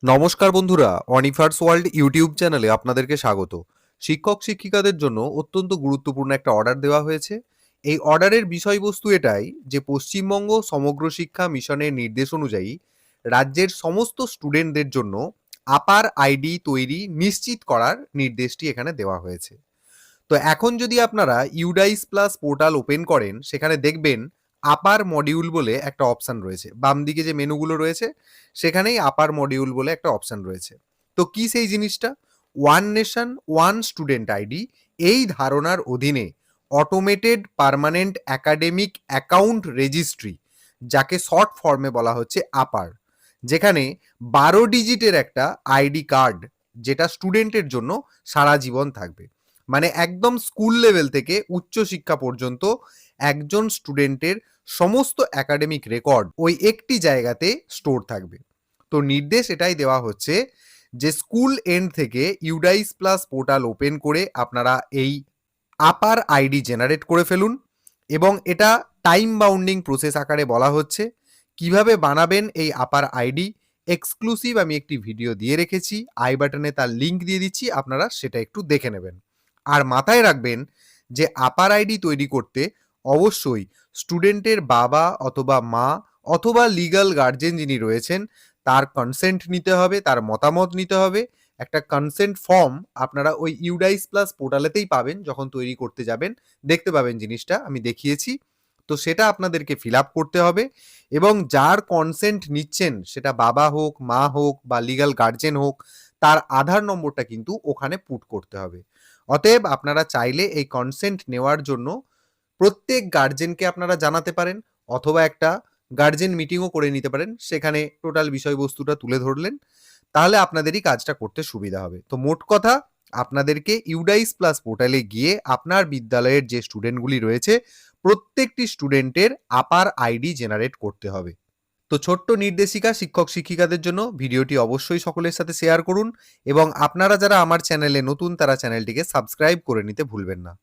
নমস্কার বন্ধুরা, অনিফার্স world YouTube চ্যানেলে আপনাদেরকে স্বাগত। শিক্ষক শিক্ষিকাদের জন্য অত্যন্ত গুরুত্বপূর্ণ একটা অর্ডার দেওয়া হয়েছে। এই অর্ডারের বিষয়বস্তু এটাই যে পশ্চিমবঙ্গ সমগ্র শিক্ষা মিশনের নির্দেশ অনুযায়ী রাজ্যের সমস্ত স্টুডেন্টদের জন্য আপার আইডি তৈরি নিশ্চিত করার নির্দেশটি এখানে দেওয়া হয়েছে। তো এখন যদি আপনারা ইউডাইস প্লাস পোর্টাল ওপেন করেন, সেখানে দেখবেন আপার মডিউল বলে একটা অপশন রয়েছে। বাম দিকে যে মেনুগুলো রয়েছে সেখানেই আপার মডিউল বলে একটা অপশন রয়েছে। তো কি সেই জিনিসটা? One nation one student ID, এই ধারণার অধীনে automated permanent academic account registry, যাকে শর্ট ফর্মে বলা হচ্ছে আপার, যেখানে 12 ডিজিটের একটা আইডি কার্ড, যেটা স্টুডেন্টের জন্য সারা জীবন থাকবে। মানে একদম স্কুল লেভেল থেকে উচ্চ শিক্ষা পর্যন্ত একজন স্টুডেন্টের সমস্ত একাডেমিক রেকর্ড ওই একটি জায়গাতে স্টোর থাকবে। তো নির্দেশ এটাই দেওয়া হচ্ছে যে স্কুল এন্ড থেকে ইউডাইস প্লাস পোর্টাল ওপেন করে আপনারা এই আপার আইডি জেনারেট করে ফেলুন, এবং এটা টাইম বাউন্ডিং প্রসেস আকারে বলা হচ্ছে। কিভাবে বানাবেন এই আপার আইডি এক্সক্লুসিভ আমি একটি ভিডিও দিয়ে রেখেছি, আই বাটনে তার লিঙ্ক দিয়ে দিচ্ছি, আপনারা সেটা একটু দেখে নেবেন। আর মাথায় রাখবেন যে আপার আইডি তৈরি করতে অবশ্যই স্টুডেন্টের বাবা অথবা মা অথবা লিগ্যাল গার্জেন যিনি রয়েছেন তার কনসেন্ট নিতে হবে, তার মতামত নিতে হবে। একটা কনসেন্ট ফর্ম আপনারা ওই ইউডাইস প্লাস পোর্টালেতেই পাবেন, যখন তৈরি করতে যাবেন দেখতে পাবেন জিনিসটা আমি দেখিয়েছি। তো সেটা আপনাদেরকে ফিল আপ করতে হবে, এবং যার কনসেন্ট নিচ্ছেন সেটা বাবা হোক, মা হোক বা লিগ্যাল গার্জেন হোক, তার আধার নম্বরটা কিন্তু ওখানে পুট করতে হবে। অতএব আপনারা চাইলে এই কনসেন্ট নেওয়ার জন্য প্রত্যেক গার্জেনকে আপনারা জানাতে পারেন, অথবা একটা গার্জেন মিটিংও করে নিতে পারেন, সেখানে টোটাল বিষয়বস্তুটা তুলে ধরলেন, তাহলে আপনাদেরই কাজটা করতে সুবিধা হবে। তো মোট কথা, আপনাদেরকে ইউডাইস প্লাস পোর্টালে গিয়ে আপনার বিদ্যালয়ের যে স্টুডেন্টগুলি রয়েছে প্রত্যেকটি স্টুডেন্টের আপার আইডি জেনারেট করতে হবে। তো ছোট্ট নির্দেশিকা শিক্ষক শিক্ষিকাদের জন্য, ভিডিওটি অবশ্যই সকলের সাথে শেয়ার করুন, এবং আপনারা যারা আমার চ্যানেলে নতুন তারা চ্যানেলটিকে সাবস্ক্রাইব করে নিতে ভুলবেন না।